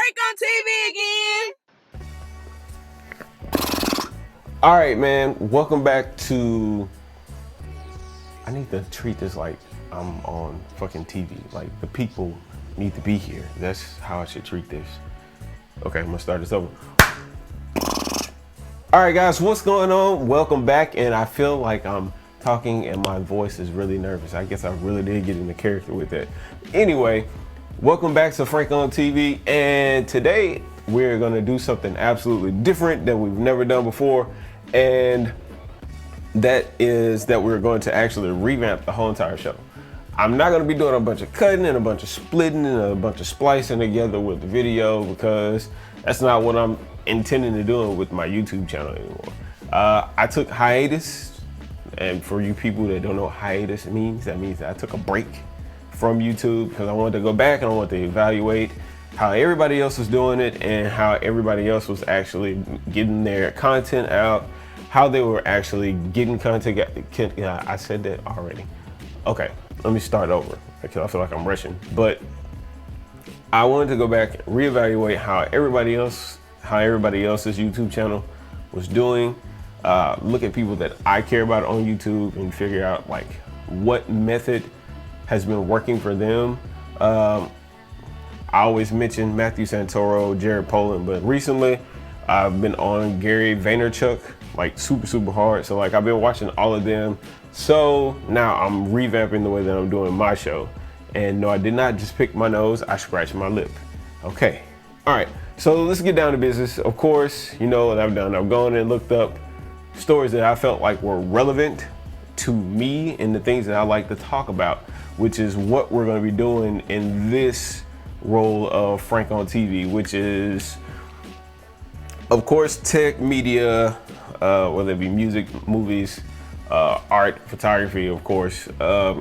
Frank on TV again. All right, man. Welcome back to. I need to treat this like I'm on fucking TV. Like the people need to be here. That's how I should treat this. Okay, I'm gonna start this over. All right, guys, what's going on? Welcome back. And I feel like I'm talking and my voice is really nervous. I guess I really did get into character with that. Anyway, welcome back to Frank on TV. And today we're gonna do something absolutely different that we've never done before. And that is that we're going to actually revamp the whole entire show. I'm not going to be doing a bunch of cutting and a bunch of splitting and a bunch of splicing together with the video, because that's not what I'm intending to do with my YouTube channel anymore. I took hiatus, and for you people that don't know what hiatus means, that means that I took a break from YouTube because I wanted to go back and I wanted to evaluate how everybody else was doing it and how everybody else was actually getting their content out, how they were actually getting content. I said that already. Okay, let me start over because I feel like I'm rushing. But I wanted to go back and reevaluate how everybody else's YouTube channel was doing. Look at people that I care about on YouTube and figure out like what method has been working for them. I always mention Matthew Santoro, Jared Poland, but recently I've been on Gary Vaynerchuk like super hard. So like I've been watching all of them. So now I'm revamping the way that I'm doing my show. And no, I did not just pick my nose, I scratched my lip. Okay, all right, so let's get down to business. Of course, you know what I've done. I've gone and looked up stories that I felt like were relevant to me and the things that I like to talk about, which is what we're gonna be doing in this role of Frank on TV, which is, of course, tech, media, whether it be music, movies, art, photography, of course,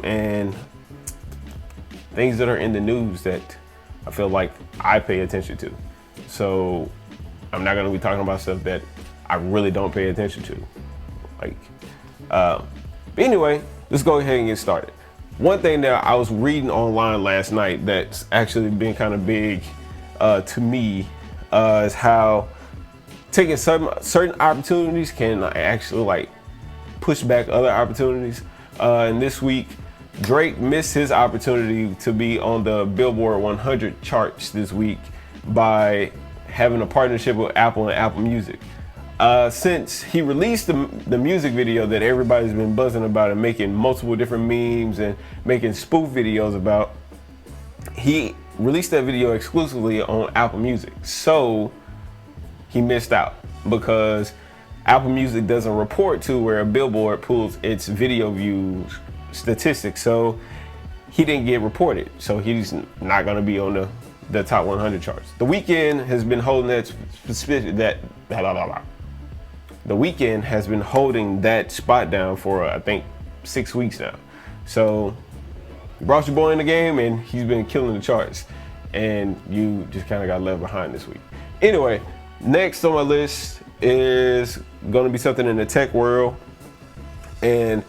and things that are in the news that I feel like I pay attention to. So I'm not gonna be talking about stuff that I really don't pay attention to. But anyway, let's go ahead and get started. One thing that I was reading online last night that's actually been kind of big to me is how taking certain opportunities can actually like push back other opportunities. And this week, Drake missed his opportunity to be on the Billboard 100 charts this week by having a partnership with Apple and Apple Music. Since he released the music video that everybody's been buzzing about and making multiple different memes and making spoof videos about, he released that video exclusively on Apple Music. So he missed out because Apple Music doesn't report to where Billboard pulls its video views statistics. So he didn't get reported. So he's not going to be on the top 100 charts. The Weeknd has been holding The Weeknd has been holding that spot down for I think 6 weeks now. So you brought your boy in the game and he's been killing the charts, and you just kind of got left behind this week. Anyway, next on my list is going to be something in the tech world, and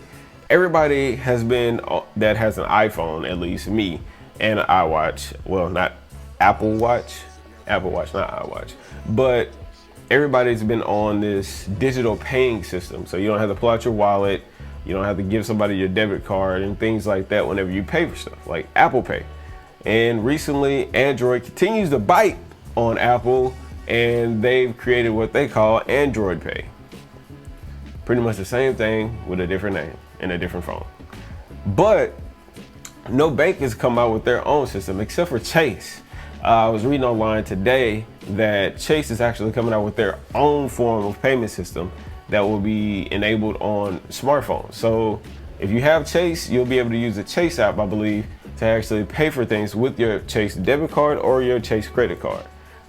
everybody has been that has an iPhone, at least me, and an iWatch. Well, not Apple Watch, not iWatch, but everybody's been on this digital paying system. So you don't have to pull out your wallet, you don't have to give somebody your debit card and things like that whenever you pay for stuff, like Apple Pay. And recently, Android continues to bite on Apple, and they've created what they call Android Pay. Pretty much the same thing with a different name and a different phone. But no bank has come out with their own system except for Chase. I was reading online today that Chase is actually coming out with their own form of payment system that will be enabled on smartphones. So if you have Chase, you'll be able to use the Chase app, I believe, to actually pay for things with your Chase debit card or your Chase credit card.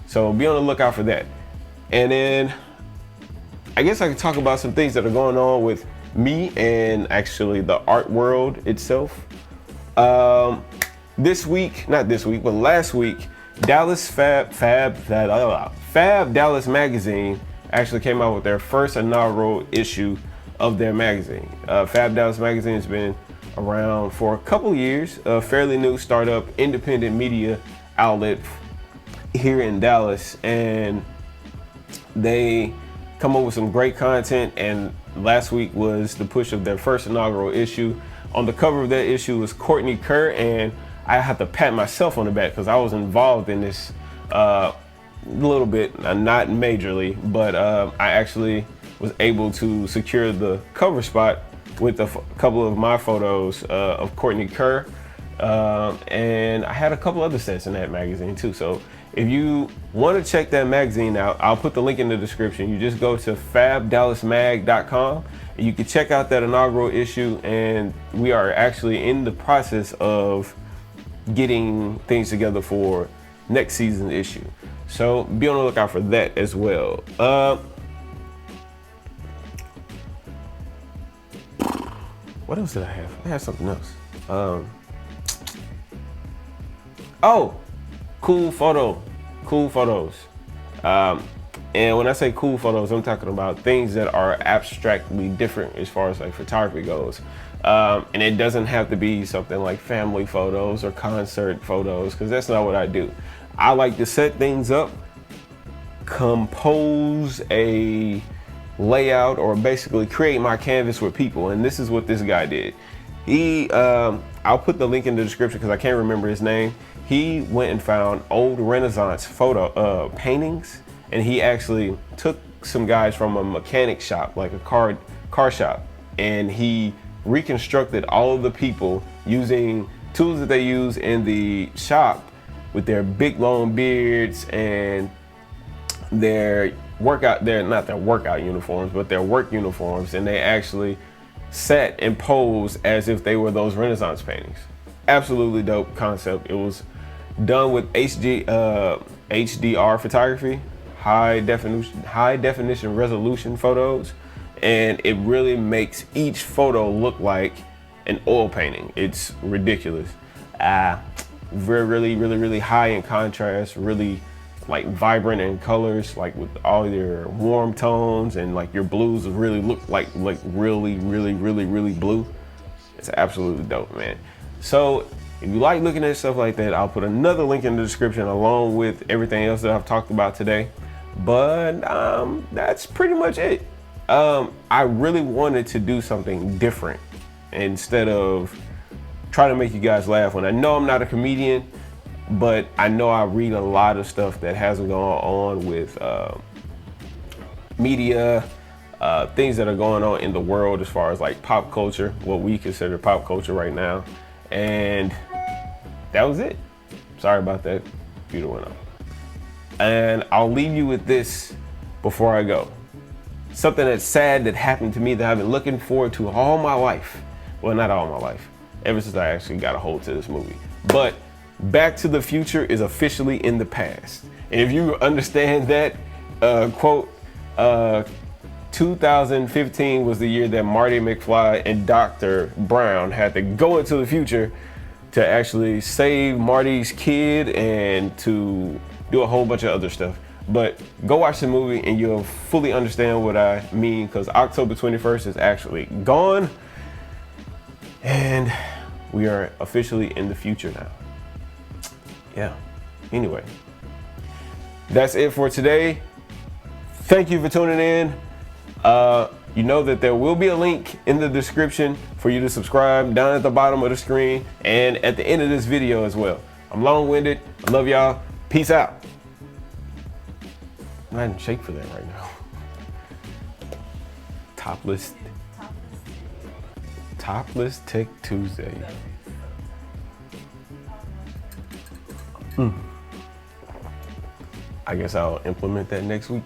So be on the lookout for that. And then I guess I could talk about some things that are going on with me and actually the art world itself. Last week, FAB Dallas magazine actually came out with their first inaugural issue of their magazine. FAB Dallas magazine has been around for a couple years, a fairly new startup independent media outlet here in Dallas, and they come up with some great content. And last week was the push of their first inaugural issue. On the cover of that issue was Courtney Kerr, and I have to pat myself on the back because I was involved in this a little bit, not majorly, but I actually was able to secure the cover spot with a couple of my photos of Courtney Kerr, and I had a couple other sets in that magazine too. So if you want to check that magazine out, I'll put the link in the description. You just go to fabdallasmag.com and you can check out that inaugural issue, and we are actually in the process of getting things together for next season's issue. So be on the lookout for that as well. What else did I have? I had something else. Oh, cool photos. And when I say cool photos, I'm talking about things that are abstractly different as far as like photography goes. And it doesn't have to be something like family photos or concert photos, because that's not what I do. I like to set things up, compose a layout, or basically create my canvas with people. And this is what this guy did. I'll put the link in the description because I can't remember his name. He went and found old Renaissance photo paintings, and he actually took some guys from a mechanic shop, like a car shop, and he reconstructed all of the people using tools that they use in the shop with their big long beards and their not their workout uniforms, but their work uniforms, and they actually sat and posed as if they were those Renaissance paintings. Absolutely dope concept. It was done with HDR photography, high definition resolution photos, and it really makes each photo look like an oil painting. It's ridiculous. Really high in contrast, really like vibrant in colors, like with all your warm tones, and like your blues really look like really blue. It's absolutely dope, man. So if you like looking at stuff like that, I'll put another link in the description along with everything else that I've talked about today. But that's pretty much it. I really wanted to do something different instead of trying to make you guys laugh, when I know I'm not a comedian, but I know I read a lot of stuff that has gone on with media, things that are going on in the world as far as like pop culture, what we consider pop culture right now. And that was it. Sorry about that. Computer went off. And I'll leave you with this before I go. Something that's sad that happened to me that I've been looking forward to all my life. Well, not all my life, ever since I actually got a hold to this movie. But Back to the Future is officially in the past. And if you understand that, quote, 2015 was the year that Marty McFly and Dr. Brown had to go into the future to actually save Marty's kid and to do a whole bunch of other stuff. But go watch the movie and you'll fully understand what I mean, because October 21st is actually gone and we are officially in the future now. Yeah. Anyway, that's it for today. Thank you for tuning in. You know that there will be a link in the description for you to subscribe down at the bottom of the screen and at the end of this video as well. I'm long-winded. I love y'all. Peace out. I'm not in shape for that right now. Topless Tech Tuesday. I guess I'll implement that next week.